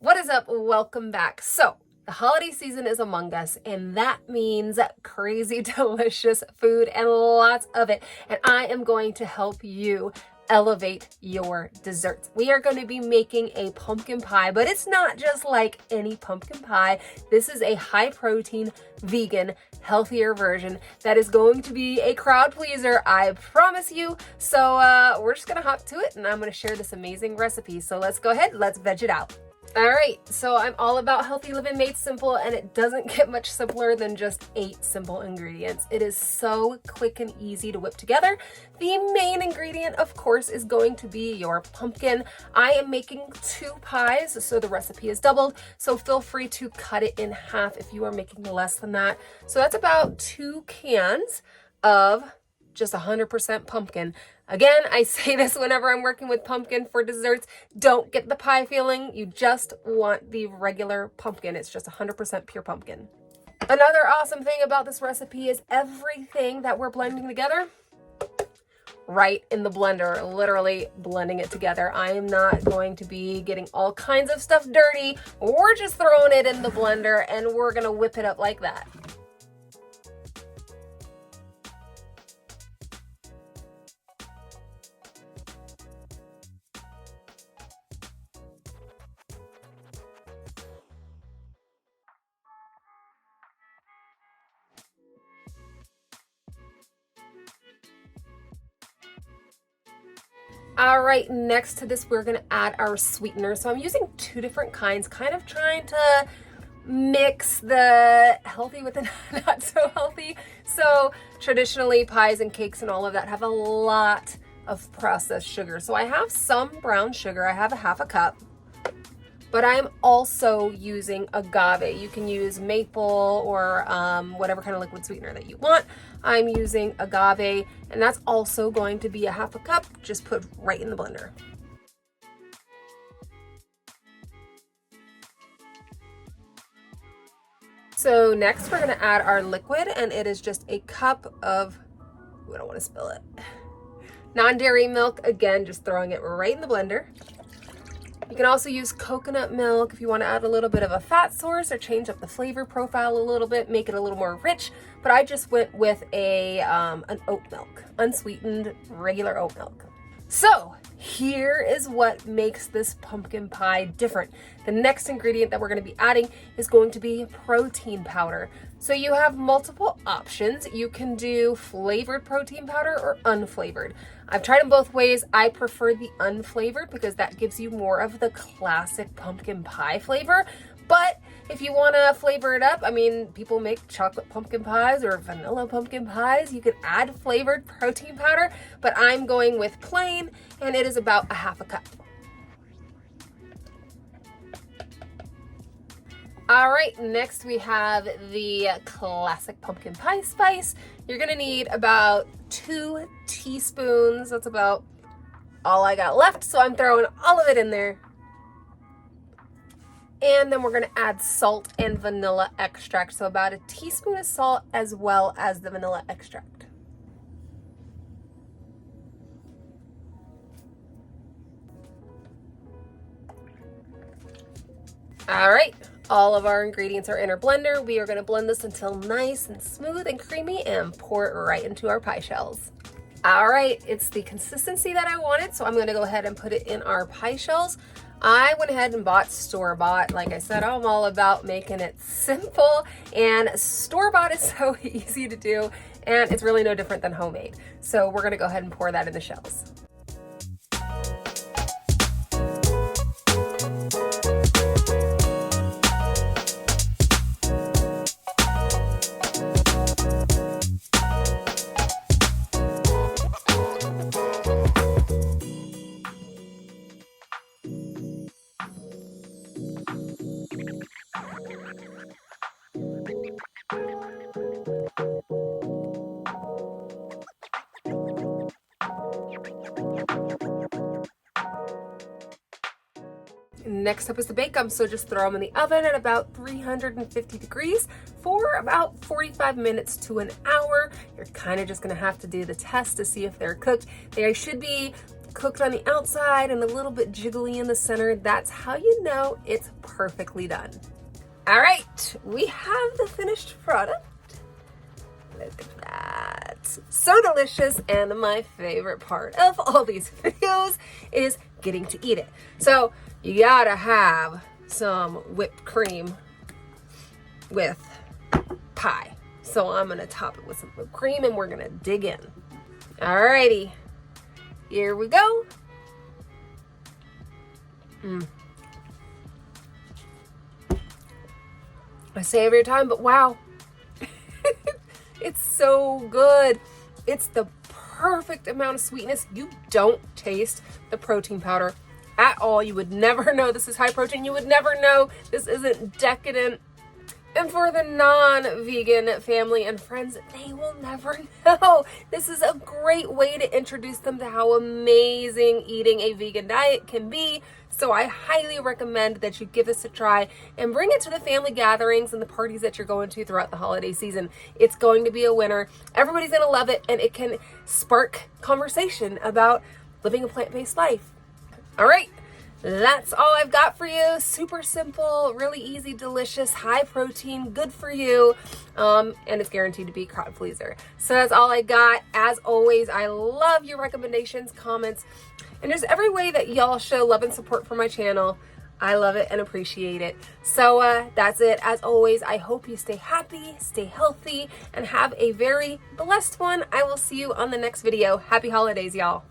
What is up? Welcome back. So, the holiday season is among us, and that means crazy delicious food and lots of it. And I am going to help you elevate your desserts. We are going to be making a pumpkin pie, but it's not just like any pumpkin pie. This is a high protein, vegan, healthier version that is going to be a crowd pleaser, I promise you. So we're just gonna hop to it, and I'm gonna share this amazing recipe. So let's go ahead, let's veg it out. All right, so I'm all about healthy living made simple, and it doesn't get much simpler than just 8 simple ingredients. It is so quick and easy to whip together. The main ingredient, of course, is going to be your pumpkin. I am making 2 pies, so the recipe is doubled, so feel free to cut it in half if you are making less than that. So that's about 2 cans of just 100% pumpkin. Again, I say this whenever I'm working with pumpkin for desserts. Don't get the pie feeling. You just want the regular pumpkin. It's just 100% pure pumpkin. Another awesome thing about this recipe is everything that we're blending together right in the blender, literally blending it together. I am not going to be getting all kinds of stuff dirty. We're just throwing it in the blender and we're gonna whip it up like that. All right, next to this, we're gonna add our sweetener. So I'm using 2 different kinds, kind of trying to mix the healthy with the not so healthy. So traditionally, pies and cakes and all of that have a lot of processed sugar. So I have some brown sugar. I have a half a cup, but I'm also using agave. You can use maple or whatever kind of liquid sweetener that you want. I'm using agave, and that's also going to be a half a cup, just put right in the blender. So next we're gonna add our liquid, and it is just a cup of, we don't wanna spill it, non-dairy milk. Again, just throwing it right in the blender. You can also use coconut milk if you want to add a little bit of a fat source or change up the flavor profile a little bit, make it a little more rich. But I just went with an oat milk, unsweetened, regular oat milk. So here is what makes this pumpkin pie different. The next ingredient that we're going to be adding is going to be protein powder. So you have multiple options. You can do flavored protein powder or unflavored. I've tried them both ways. I prefer the unflavored because that gives you more of the classic pumpkin pie flavor. But if you want to flavor it up, I mean, people make chocolate pumpkin pies or vanilla pumpkin pies. You could add flavored protein powder, but I'm going with plain, and it is about a half a cup. All right, next we have the classic pumpkin pie spice. You're gonna need about 2 teaspoons. That's about all I got left, so I'm throwing all of it in there. And then we're gonna add salt and vanilla extract. So about a teaspoon of salt as well as the vanilla extract. All right, all of our ingredients are in our blender. We are gonna blend this until nice and smooth and creamy and pour it right into our pie shells. All right, it's the consistency that I wanted, so I'm gonna go ahead and put it in our pie shells. I went ahead and bought store-bought. Like I said, I'm all about making it simple, and store-bought is so easy to do, and it's really no different than homemade. So we're gonna go ahead and pour that in the shells. Next up is to bake them, so just throw them in the oven at about 350 degrees for about 45 minutes to an hour. You're kind of just gonna have to do the test to see if they're cooked. They should be cooked on the outside and a little bit jiggly in the center, that's how you know it's perfectly done. All right, we have the finished product. Look at that. So delicious, and my favorite part of all these videos is getting to eat it. So you gotta have some whipped cream with pie. So I'm gonna top it with some whipped cream and we're gonna dig in. Alrighty, here we go. I say every time, but wow. It's so good. It's the perfect amount of sweetness. You don't taste the protein powder at all. You would never know this is high protein. You would never know this isn't decadent. And for the non-vegan family and friends, they will never know. This is a great way to introduce them to how amazing eating a vegan diet can be. So I highly recommend that you give this a try and bring it to the family gatherings and the parties that you're going to throughout the holiday season. It's going to be a winner. Everybody's going to love it, and it can spark conversation about living a plant-based life. All right. That's all I've got for you. Super simple, really easy, delicious, high protein, good for you, and it's guaranteed to be crowd pleaser. So that's all I got. As always, I love your recommendations, comments, and just every way that y'all show love and support for my channel. I love it and appreciate it. So that's it. As always, I hope you stay happy, stay healthy, and have a very blessed one. I will see you on the next video. Happy holidays, y'all.